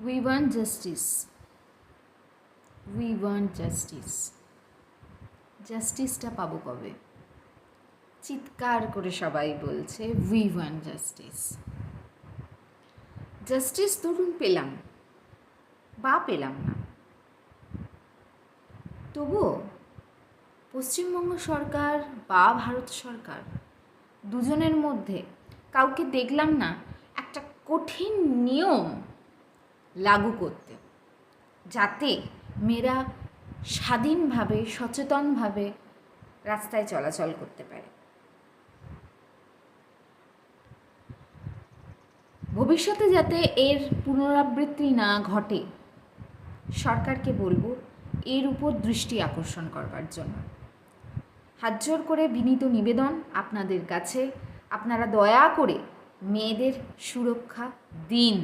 We want justice, we want justice. জাস্টিসটা পাবো কবে? চিৎকার করে সবাই বলছে উই ওয়ান্ট জাস্টিস। জাস্টিস ধরুন পেলাম বা পেলাম না, তবুও পশ্চিমবঙ্গ সরকার বা ভারত সরকার দুজনের মধ্যে কাউকে দেখলাম না একটা কঠিন নিয়ম লাগু করতে, যাতে মেয়েরা স্বাধীনভাবে সচেতনভাবে রাস্তায় চলাচল করতে পারে। ভবিষ্যতে যাতে এর পুনরাবৃত্তি না ঘটে, সরকারকে বলবো এর উপর দৃষ্টি আকর্ষণ করবার জন্য। হাত জোর করে বিনীত নিবেদন আপনাদের কাছে, আপনারা দয়া করে মেয়েদের সুরক্ষা দিন।